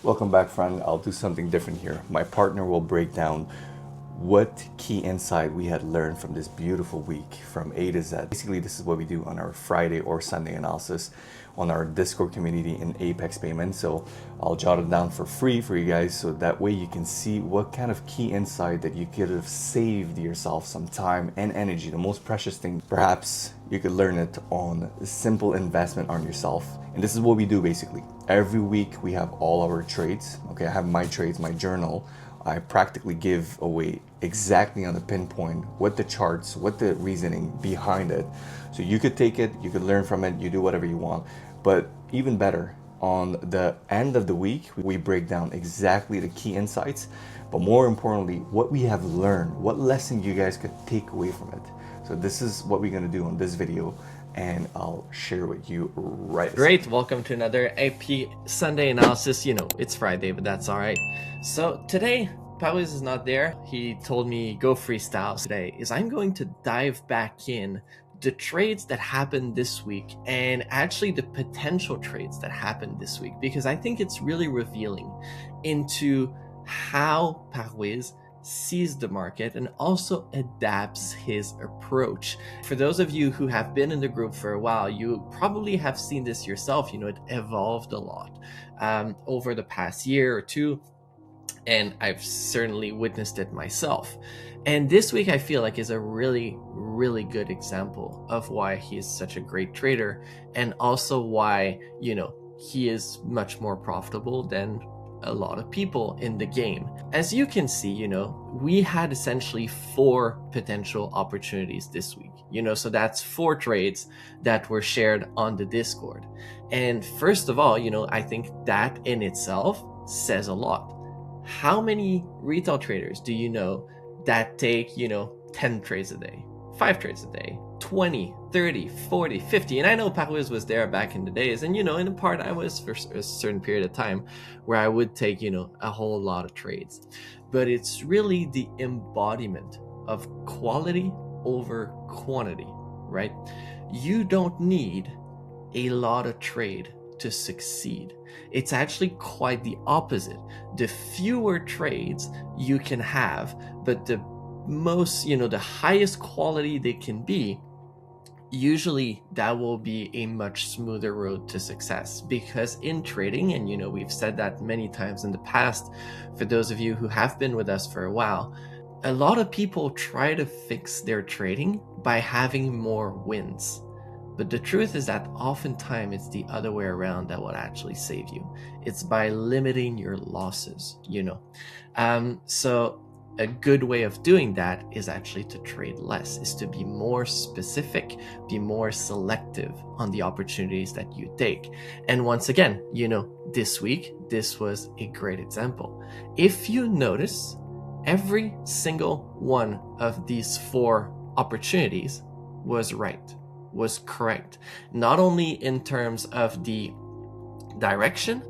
Welcome back, friend. I'll do something different here. My partner will break down what key insight we had learned from this beautiful week from A to Z. Basically, this is what we do on our Friday or Sunday analysis on our Discord community in Apex Payments. So I'll jot it down for free for you guys so that way you can see what kind of key insight that you could have saved yourself some time and energy. The most precious thing, perhaps you could learn it on simple investment on yourself. And this is what we do basically. Every week we have all our trades. Okay, I have my trades, my journal. I practically give away exactly on the pinpoint what the charts, what the reasoning behind it. So you could take it, you could learn from it, you do whatever you want. But even better, on the end of the week, we break down exactly the key insights, but more importantly, what we have learned, what lesson you guys could take away from it. So this is what we're gonna do on this video, and I'll share with you right away. Great, welcome to another AP Sunday analysis. You know, it's Friday, but that's all right. So today, Paulis is not there. He told me go freestyle today. I'm going to dive back in the trades that happened this week and actually the potential trades that happened this week, because I think it's really revealing into how Paulis sees the market and also adapts his approach. For those of you who have been in the group for a while, you probably have seen this yourself. You know, it evolved a lot over the past year or two, and I've certainly witnessed it myself. And this week I feel like is a really, really good example of why he is such a great trader, and also why, you know, he is much more profitable than a lot of people in the game. As you can see, you know, we had essentially 4 potential opportunities this week, you know, so that's 4 trades that were shared on the Discord. And first of all, you know, I think that in itself says a lot. How many retail traders do you know that take, you know, 10 trades a day, 5 trades a day, 20, 30, 40, 50? And I know Paulis was there back in the days, and, you know, in part I was for a certain period of time where I would take, you know, a whole lot of trades. But it's really the embodiment of quality over quantity, right? You don't need a lot of trade to succeed. It's actually quite the opposite. The fewer trades you can have, but the most, you know, the highest quality they can be, usually that will be a much smoother road to success. Because in trading, and you know, we've said that many times in the past, for those of you who have been with us for a while, a lot of people try to fix their trading by having more wins. But the truth is that oftentimes it's the other way around that will actually save you. It's by limiting your losses, you know. So a good way of doing that is actually to trade less, is to be more specific, be more selective on the opportunities that you take. And once again, you know, this week, this was a great example. If you notice, every single one of these 4 opportunities was right, was correct, not only in terms of the direction,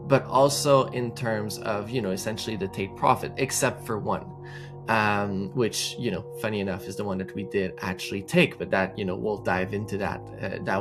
but also in terms of, you know, essentially the take profit, except for one, which, you know, funny enough is the one that we did actually take, but that, you know, we'll dive into that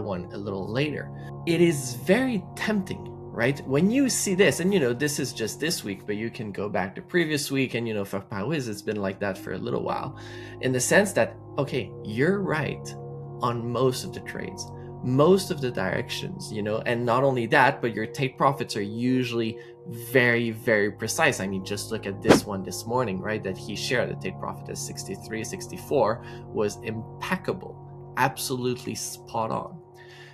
one a little later. It is very tempting, right? When you see this, and you know, this is just this week, but you can go back to previous week, and you know, for Paulis, it's been like that for a little while, in the sense that, okay, you're right on most of the trades, most of the directions, you know, and not only that, but your take profits are usually very, very precise. I mean, just look at this one this morning, right, that he shared. The take profit at 63, 64 was impeccable, absolutely spot on.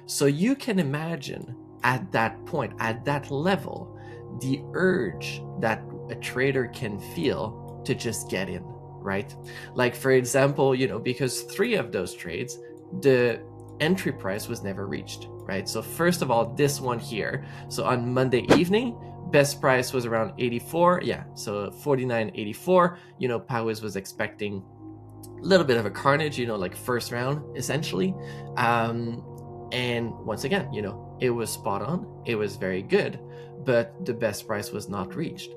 So you can imagine at that point, at that level, the urge that a trader can feel to just get in, right? Like, for example, you know, because 3 of those trades, the entry price was never reached, right? So first of all, this one here, so on Monday evening, best price was around 84, yeah, so 49.84. You know, Paulis was expecting a little bit of a carnage, you know, like first round essentially, and once again, you know, it was spot on, it was very good, but the best price was not reached.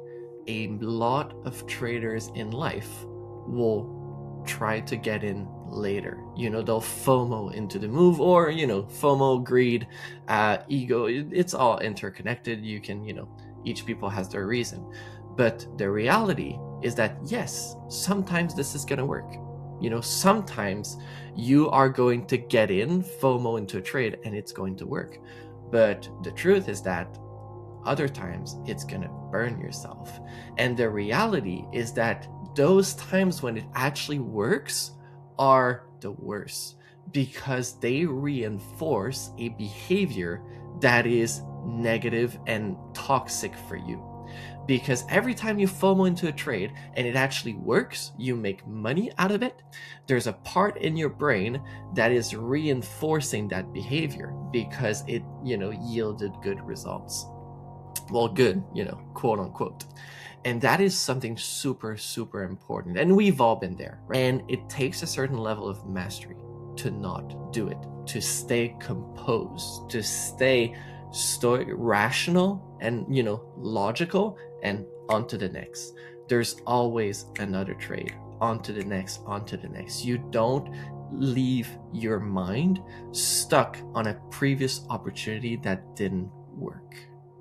A lot of traders in life will try to get in later. You know, they'll FOMO into the move, or, you know, FOMO, greed, ego, it's all interconnected. You can, you know, Each people has their reason. But the reality is that, yes, sometimes this is going to work. Sometimes you are going to get in FOMO into a trade and it's going to work. But the truth is that other times it's going to burn yourself. And the reality is that those times when it actually works are the worst, because they reinforce a behavior that is negative and toxic for you. Because every time you FOMO into a trade and it actually works, you make money out of it, there's a part in your brain that is reinforcing that behavior because it, yielded good results. Well, good, quote unquote. And that is something super, super important. And we've all been there, right? And it takes a certain level of mastery to not do it, to stay composed, to stay rational and, logical, and on to the next. There's always another trade, on to the next, on to the next. You don't leave your mind stuck on a previous opportunity that didn't work.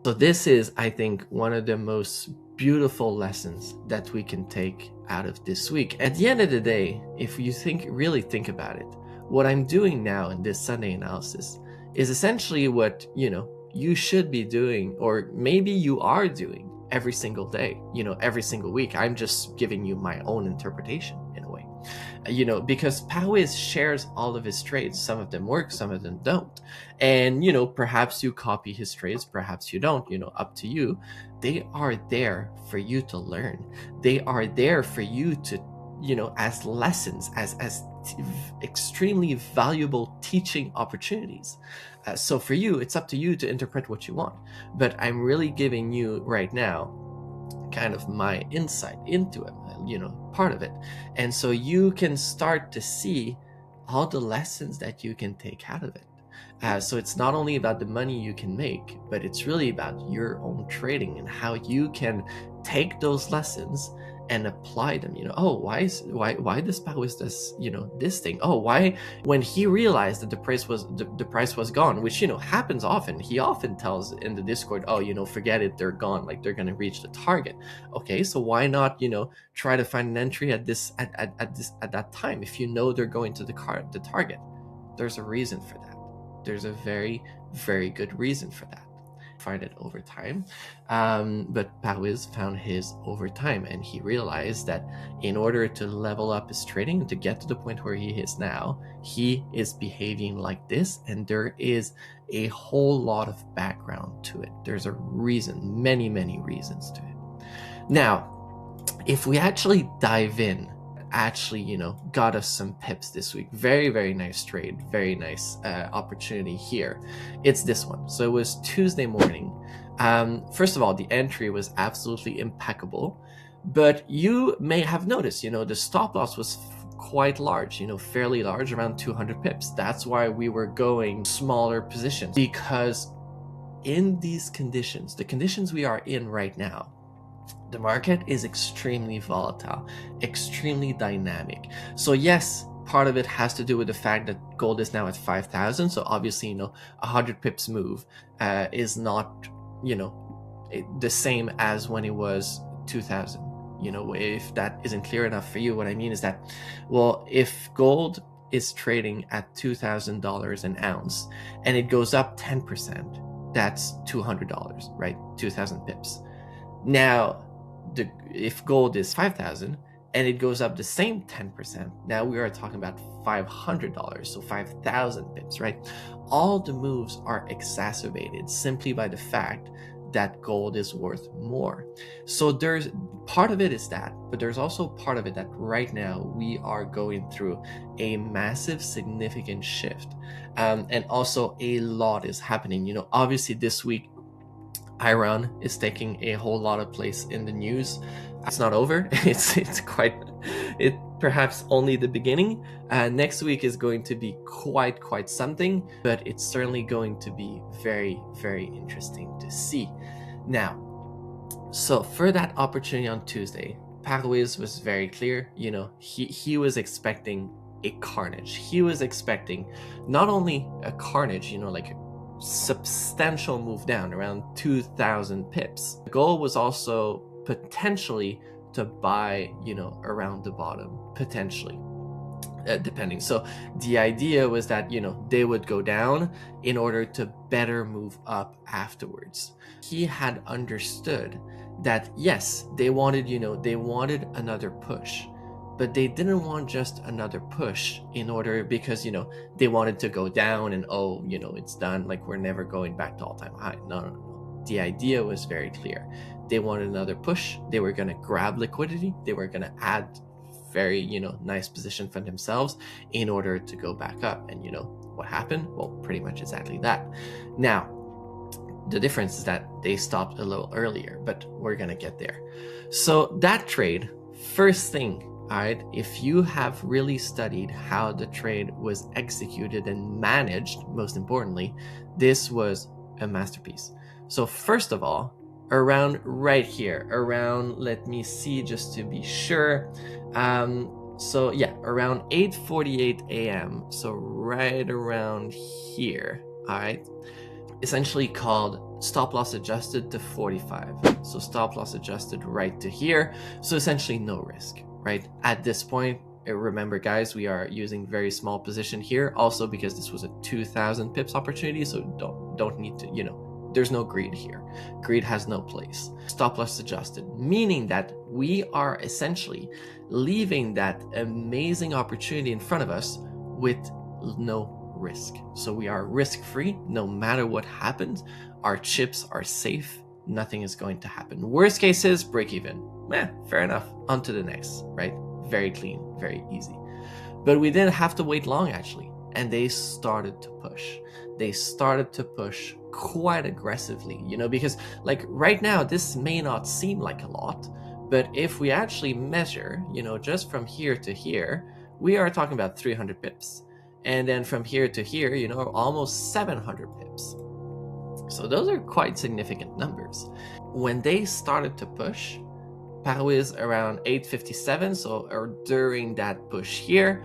So this is, I think, one of the most beautiful lessons that we can take out of this week. At the end of the day, if you really think about it, what I'm doing now in this Sunday analysis is essentially what, you should be doing, or maybe you are doing every single day, every single week. I'm just giving you my own interpretation in a way, because Pawiz shares all of his trades. Some of them work, some of them don't. And, perhaps you copy his trades, perhaps you don't, up to you. They are there for you to learn. They are there for you to, as lessons, as extremely valuable teaching opportunities. So for you, it's up to you to interpret what you want. But I'm really giving you right now kind of my insight into it, part of it. And so you can start to see all the lessons that you can take out of it. So it's not only about the money you can make, but it's really about your own trading and how you can take those lessons and apply them. Why this Pawiz does this thing? Why, when he realized that the price was gone, which happens often, he often tells in the Discord, forget it, they're gone, like they're gonna reach the target. Okay, so why not try to find an entry at that time if they're going to the target? There's a reason for that. There's a very, very good reason for that. Find it over time, but Pawiz found his over time, and he realized that in order to level up his trading and to get to the point where he is now, he is behaving like this, and there is a whole lot of background to it. There's a reason, many reasons to it. Now, if we actually dive in, got us some pips this week. Very, very nice trade, very nice opportunity here. It's this one. So it was Tuesday morning. First of all, the entry was absolutely impeccable, but you may have noticed, the stop loss was quite large, fairly large, around 200 pips. That's why we were going smaller positions, because in these conditions, the conditions we are in right now, the market is extremely volatile, extremely dynamic. So yes, part of it has to do with the fact that gold is now at 5,000. So obviously, 100 pips move is not, the same as when it was 2,000. If that isn't clear enough for you, what I mean is that, well, if gold is trading at $2,000 an ounce and it goes up 10%, that's $200, right? 2,000 pips. Now, if gold is 5,000 and it goes up the same 10%, now we are talking about $500, so 5,000 pips, right? All the moves are exacerbated simply by the fact that gold is worth more. So there's part of it is that, but there's also part of it that right now we are going through a massive, significant shift, and also a lot is happening. Obviously this week, Iran is taking a whole lot of place in the news. It's not over. It's perhaps only the beginning. Next week is going to be quite something, but it's certainly going to be very, very interesting to see. Now, so for that opportunity on Tuesday, Pawiz was very clear. He was expecting a carnage. He was expecting not only a carnage, like substantial move down, around 2,000 pips. The goal was also potentially to buy, around the bottom, potentially. Depending. So the idea was that, they would go down in order to better move up afterwards. He had understood that, yes, they wanted another push, but they didn't want just another push because, they wanted to go down and, it's done. Like, we're never going back to all-time high. No. The idea was very clear. They wanted another push. They were going to grab liquidity. They were going to add very nice position for themselves in order to go back up. And what happened? Well, pretty much exactly that. Now the difference is that they stopped a little earlier, but we're gonna get there. So that trade, first thing, all right, if you have really studied how the trade was executed and managed, most importantly, this was a masterpiece. So first of all, around right here, let me see just to be sure. So yeah, around 8:48 a.m. So right around here, all right, essentially called stop loss adjusted to 45. So stop loss adjusted right to here. So essentially no risk, right? At this point, remember guys, we are using very small position here also because this was a 2,000 pips opportunity. So don't need to, there's no greed here. Greed has no place. Stop loss adjusted, meaning that we are essentially leaving that amazing opportunity in front of us with no risk. So we are risk-free. No matter what happens, our chips are safe. Nothing is going to happen. Worst case is break even. Fair enough. On to the next, right? Very clean, very easy. But we didn't have to wait long actually. And they started to push. They started to push quite aggressively, because like right now, this may not seem like a lot, but if we actually measure, just from here to here, we are talking about 300 pips. And then from here to here, almost 700 pips. So those are quite significant numbers. When they started to push, Paris around 8:57, or during that push here,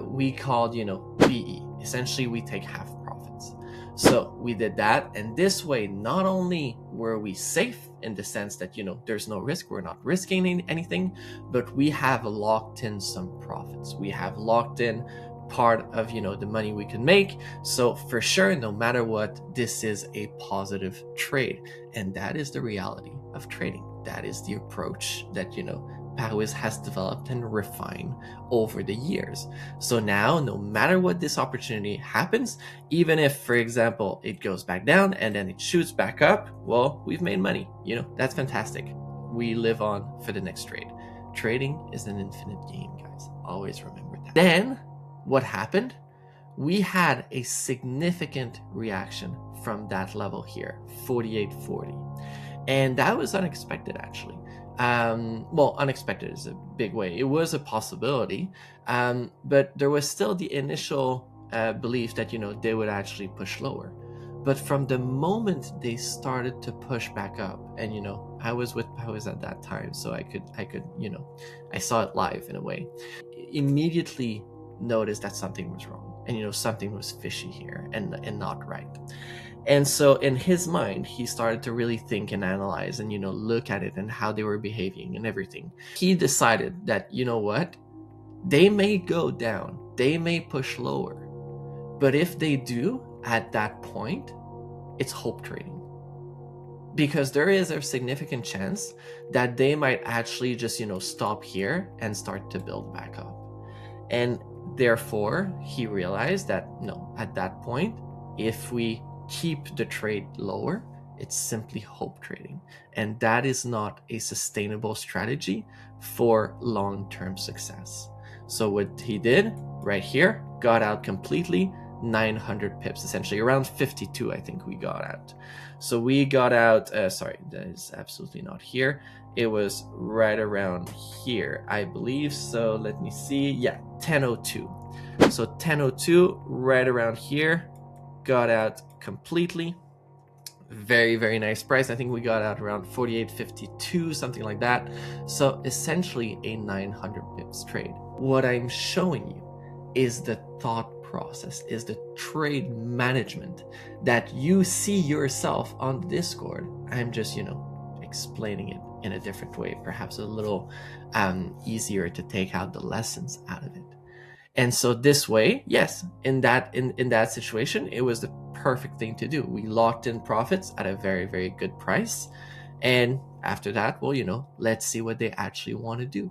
we called, PE. Essentially, we take half profits. So we did that, and this way, not only were we safe in the sense that, there's no risk, we're not risking anything, but we have locked in some profits. We have locked in part of, the money we can make. So for sure, no matter what, this is a positive trade. And that is the reality of trading. That is the approach that, Paris has developed and refined over the years. So now, no matter what this opportunity happens, even if, for example, it goes back down and then it shoots back up, well, we've made money. That's fantastic. We live on for the next trade. Trading is an infinite game, guys. Always remember that. Then, what happened? We had a significant reaction from that level here, 48.40. And that was unexpected, actually. Unexpected is a big way. It was a possibility, but there was still the initial belief that, they would actually push lower. But from the moment they started to push back up, and, I was at that time, so I could, I saw it live in a way, immediately noticed that something was wrong, and, something was fishy here and not right. And so in his mind, he started to really think and analyze and, look at it and how they were behaving and everything. He decided that, what? They may go down. They may push lower. But if they do, at that point, it's hope trading. Because there is a significant chance that they might actually just, stop here and start to build back up. And therefore, he realized that, no, at that point, if we keep the trade lower, it's simply hope trading, and that is not a sustainable strategy for long-term success. So what he did right here, got out completely, 900 pips, essentially around 52, I think we got out. So we got out, sorry, that is absolutely not here. It was right around here, I believe. So let me see. Yeah, 1002. So 1002, right around here, got out completely. Very, very nice price. I think we got out around 48.52, something like that. So essentially a 900 pips trade. What I'm showing you is the thought process, is the trade management that you see yourself on the Discord. I'm just, explaining it in a different way, perhaps a little easier to take out the lessons out of it. And so this way, yes, in that situation, it was the perfect thing to do. We locked in profits at a very, very good price. And after that, well, let's see what they actually want to do.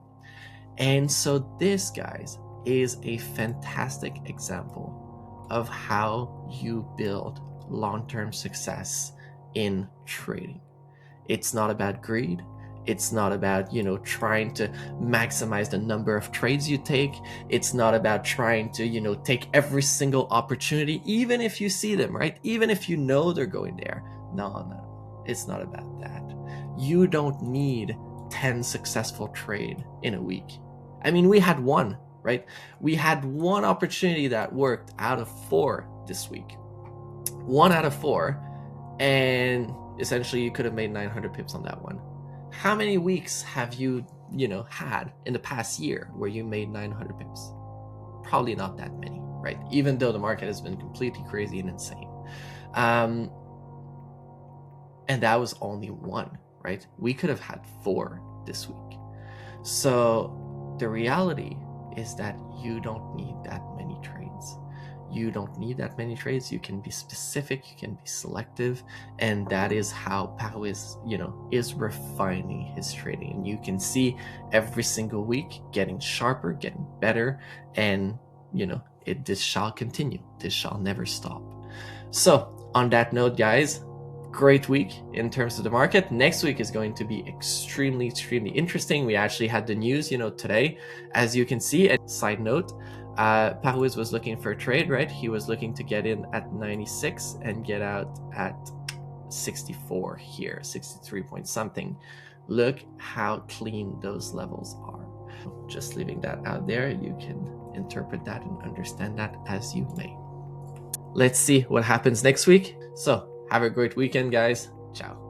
And so this, guys, is a fantastic example of how you build long-term success in trading. It's not about greed. It's not about, trying to maximize the number of trades you take. It's not about trying to, take every single opportunity, even if you see them, right? Even if you know they're going there. No. It's not about that. You don't need 10 successful trade in a week. I mean, we had one, right? We had one opportunity that worked out of 4 this week. 1 out of 4. And essentially you could have made 900 pips on that one. How many weeks have you, had in the past year where you made 900 pips? Probably not that many, right? Even though the market has been completely crazy and insane. And that was only 1, right? We could have had 4 this week. So the reality is that you don't need that many trades. You don't need that many trades. You can be specific, you can be selective, and that is how Pao is refining his trading. And you can see every single week getting sharper, getting better, and this shall continue. This shall never stop. So on that note, guys, great week in terms of the market. Next week is going to be extremely, extremely interesting. We actually had the news, today, as you can see. And side note, Parouez was looking for a trade, right? He was looking to get in at 96 and get out at 64 here, 63 point something. Look how clean those levels are. Just leaving that out there. You can interpret that and understand that as you may. Let's see what happens next week. So have a great weekend, guys. Ciao.